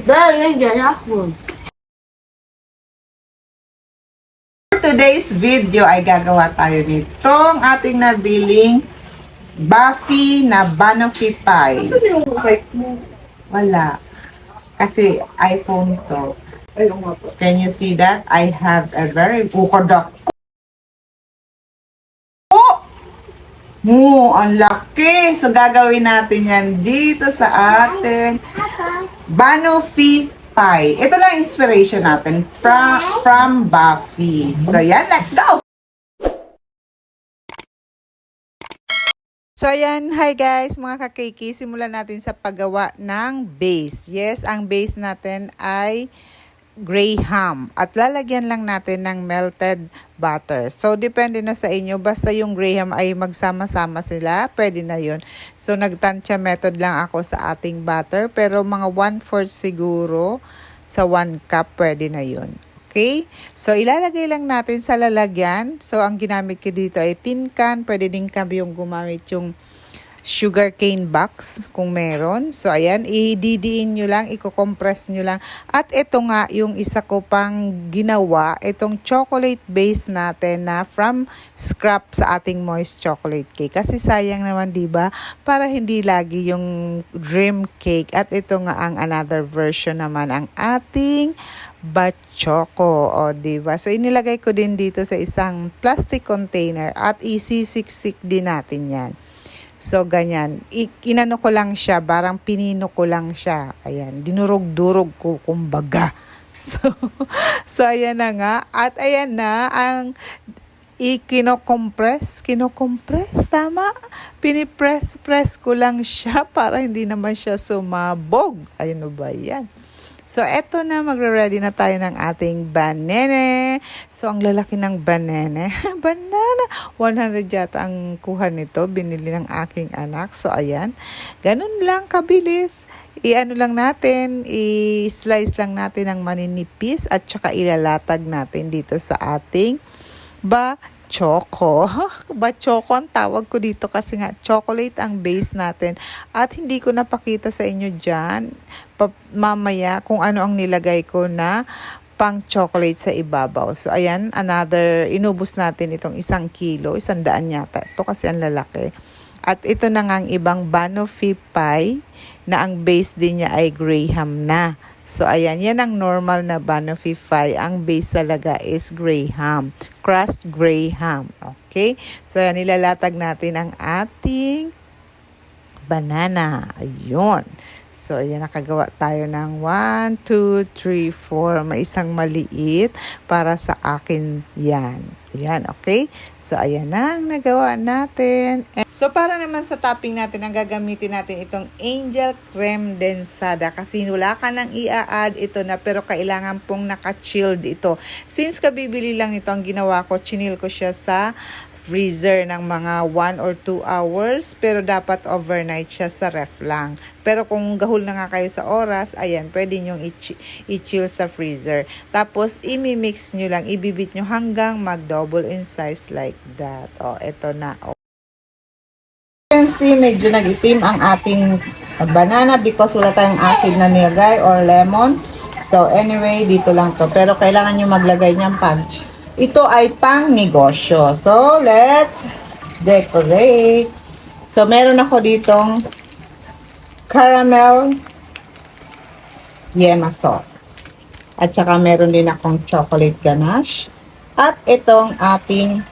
Very good. For today's video ay gagawa tayo nitong ating nabiling Buffy na banoffee pie. Saan yung mic mo? Wala. Kasi iPhone to. Ayun nga po. Can you see that? I have a very bukodok. Ang laki. So, gagawin natin yan dito sa ating banoffee pie. Ito lang inspiration natin from Buffy. So, yan. Let's go! So, ayan. Hi guys, mga kakiki. Simulan natin sa paggawa ng base. Yes, ang base natin ay graham. At lalagyan lang natin ng melted butter. So, depende na sa inyo. Basta yung graham ay magsama-sama sila, pwede na yun. So, nagtansya method lang ako sa ating butter. Pero mga 1/4 siguro sa 1 cup, pwede na yun. Okay? So, ilalagay lang natin sa lalagyan. So, ang ginamit ko dito ay tin can. Pwede din kami yung gumamit yung sugar cane box kung meron. So, ayan. I-didiin nyo lang. I-compress nyo lang. At ito nga yung isa ko pang ginawa. Itong chocolate base natin na from scrap sa ating moist chocolate cake. Kasi sayang naman, diba? Para hindi lagi yung dream cake. At ito nga ang another version naman. Ang ating Bachoco, o diba? So, inilagay ko din dito sa isang plastic container at isisiksik din natin yan. So, ganyan. Inano ko lang siya, parang pinino ko lang siya. Ayan, dinurog-durog ko, kumbaga. So, ayan na nga. At ayan na, ang kinokompress, tama? Pinipress ko lang siya para hindi naman siya sumabog. Ayun ba yan? So, eto na, magre-ready na tayo ng ating banana. So, ang lalaki ng banana. Banana. 100 yata ang kuha nito. Binili ng aking anak. So, ayan. Ganun lang kabilis. I-ano lang natin, i-slice lang natin ng maninipis at saka ilalatag natin dito sa ating Bachoco. Bachoco ang tawag ko dito kasi nga chocolate ang base natin. At hindi ko napakita sa inyo dyan mamaya kung ano ang nilagay ko na pang chocolate sa ibabaw. So, ayan, inubos natin itong 1 kilo, 100 yata. Ito kasi ang lalaki. At ito na nga ang ibang banoffee pie na ang base din niya ay graham na. So, ayan, yan ang normal na banoffee pie. Ang base talaga is graham. Crushed graham. Okay? So, ayan, nilalatag natin ang ating banana. Ayun. So, ayan, nakagawa tayo ng 1, 2, 3, 4. May isang maliit para sa akin yan. Yan, okay? So, ayan na ang nagawa natin. So, para naman sa topping natin, ang gagamitin natin itong Angel Creme Densada. Kasi wala ka nang i-add ito na, pero kailangan pong naka-chilled ito. Since kabibili lang ito, ang ginawa ko, chinil ko siya sa freezer ng mga 1 or 2 hours, pero dapat overnight siya sa ref lang. Pero kung gahol na nga kayo sa oras, ayan, pwede nyong i-chill sa freezer. Tapos, imi-mix nyo lang, ibibit nyo hanggang mag-double in size like that. O, eto na. O. You can see, medyo nag-itim ang ating banana because wala tayong acid na nilagay or lemon. So, anyway, dito lang to. Pero kailangan nyo maglagay niyang ito ay pang negosyo. So, let's decorate. So, meron ako ditong caramel yema sauce. At saka meron din akong chocolate ganache. At itong ating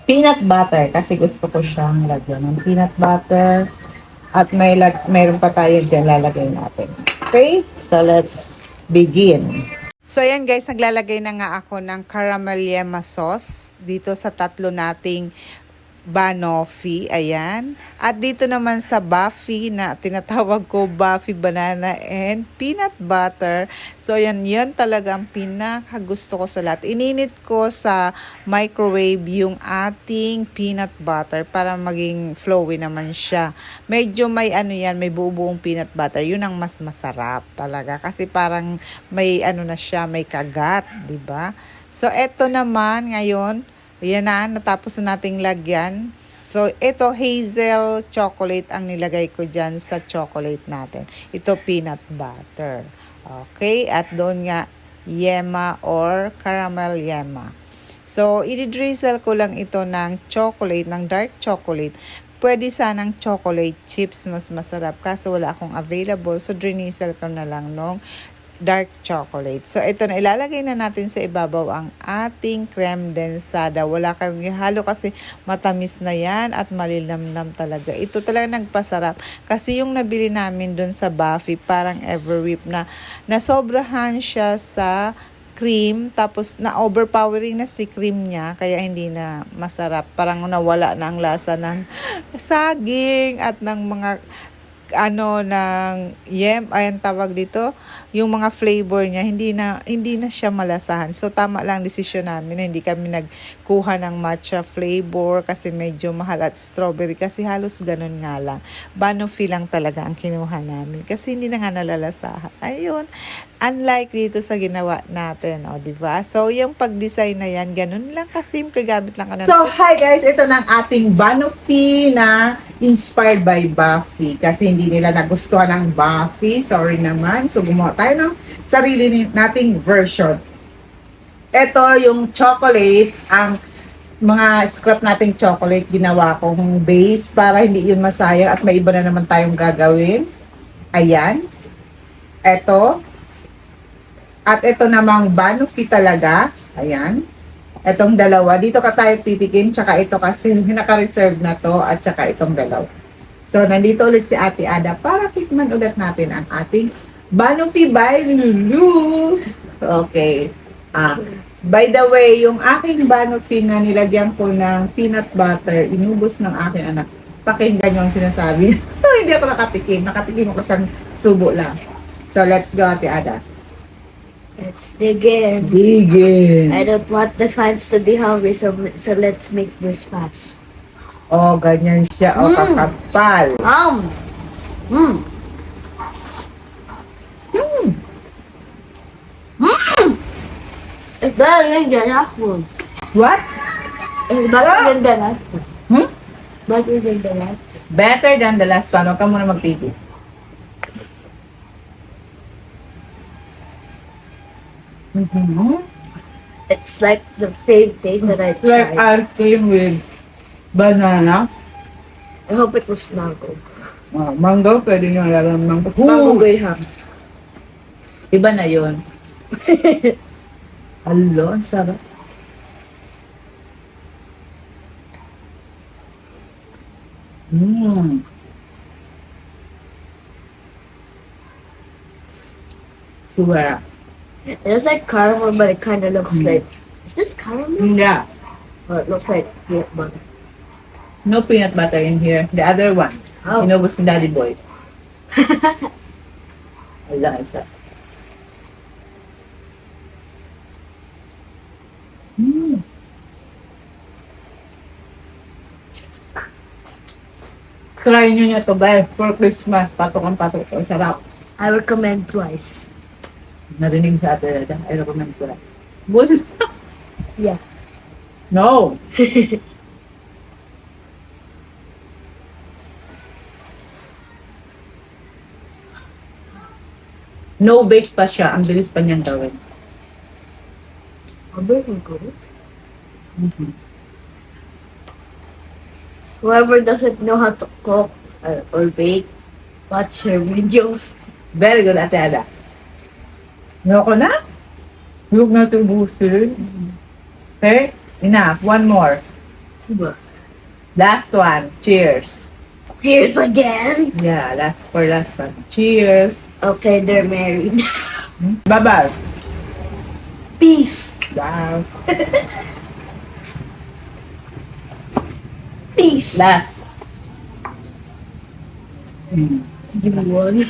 peanut butter. Kasi gusto ko siyang lagyan ng peanut butter. At meron pa tayo dyan lalagay natin. Okay? So, let's begin. So, ayan guys, naglalagay na nga ako ng caramel yema sauce dito sa tatlo nating banoffee. Ayan. At dito naman sa Buffy na tinatawag ko Buffy banana and peanut butter. So, ayan, yun talaga ang pinakagusto ko sa lahat. Ininit ko sa microwave yung ating peanut butter para maging flowy naman siya. Medyo may may buo-buong peanut butter. Yun ang mas masarap talaga. Kasi parang may na siya, may kagat, 'di ba? So, eto naman ngayon, ayan na, natapos na nating lagyan. So, ito hazel chocolate ang nilagay ko dyan sa chocolate natin. Ito peanut butter. Okay? At doon nga, yema or caramel yema. So, i-drizzle ko lang ito ng chocolate, ng dark chocolate. Pwede sanang chocolate chips, mas masarap. Kaso wala akong available. So, drizzle ko na lang nung dark chocolate. So, ito na. Ilalagay na natin sa ibabaw ang ating creme densada. Wala kayong ihalo kasi matamis na yan at malilamnam talaga. Ito talaga nagpasarap. Kasi yung nabili namin dun sa Buffy, parang Everwhip na nasobrahan siya sa cream, tapos na overpowering na si cream niya, kaya hindi na masarap. Parang nawala na ang lasa ng saging at ng mga ng ayan tawag dito, yung mga flavor niya, hindi na siya malasahan. So tama lang desisyon namin na hindi kami nagkuha ng matcha flavor kasi medyo mahal at strawberry kasi halos ganun nga lang. Banoffee lang talaga ang kinuha namin kasi hindi na nga nalalasahan. Ayun, unlike dito sa ginawa natin, o diba? So yung pag-design na yan, ganun lang kasimple, gamit lang ka na. So, hi guys! Ito na ang ating Banoffee na inspired by Buffy. Kasi hindi nila nagustuhan ng Buffy. Sorry naman. So, gumawa tayo ng sarili nating version. Ito yung chocolate. Ang mga scrap nating chocolate, ginawa kong base para hindi yun masayang at may iba na naman tayong gagawin. Ayan. Ito. At ito namang Banoffee talaga. Ayan. Itong dalawa. Dito ka tayo titikim. Tsaka ito kasi naka-reserve na to. At tsaka itong dalawa. So, nandito ulit si Ate Ada para tikman ulit natin ang ating Banoffee by Lulu. Okay. By the way, yung aking Banoffee na nilagyan ko ng peanut butter, inubos ng aking anak. Pakinggan yung sinasabi. Hindi ako nakatikim. Nakatikim ako sa subo lang. So, let's go, Ate Ada. Let's dig in. Dig in. I don't want the fans to be hungry, so let's make this fast. Oh, ganyan siya. Oh, kakapal. Mm. It's better than the last one. What? It's better than the last one. Hmm? Better than the last one. Better than the last one. Huwag ka muna mag-TV. It's like the same taste that I Like tried. ice cream with banana. I hope it was mango. Mango, pwede nyo lagyan ng mango. Mango graham. Iba na yun. Hello, ang sarap. Suwara. It looks like caramel, but it kind of looks like. Is this caramel? Yeah. Or it looks like peanut butter. No peanut butter in here. The other one. Oh. Inubos ni Daddy Boy. Wala, isa. Try nyo niya to guys. For Christmas. Patok-patok to. Sarap. I recommend twice. Narinig sa ate. I recommend ko lang. Bus. Yeah. No. No bake pa siya. Ang bilis pa niyang gawin. I'll bring it good. Whoever doesn't know how to cook or bake, watch her videos. Very good, Ate Ada. Ayoko na? Huwag natin busin. Okay? Enough. One more. Last one. Cheers. Cheers again. Yeah, last one. Cheers. Okay, they're married. Bye-bye. Peace. Wow. Peace. Last. Give me one.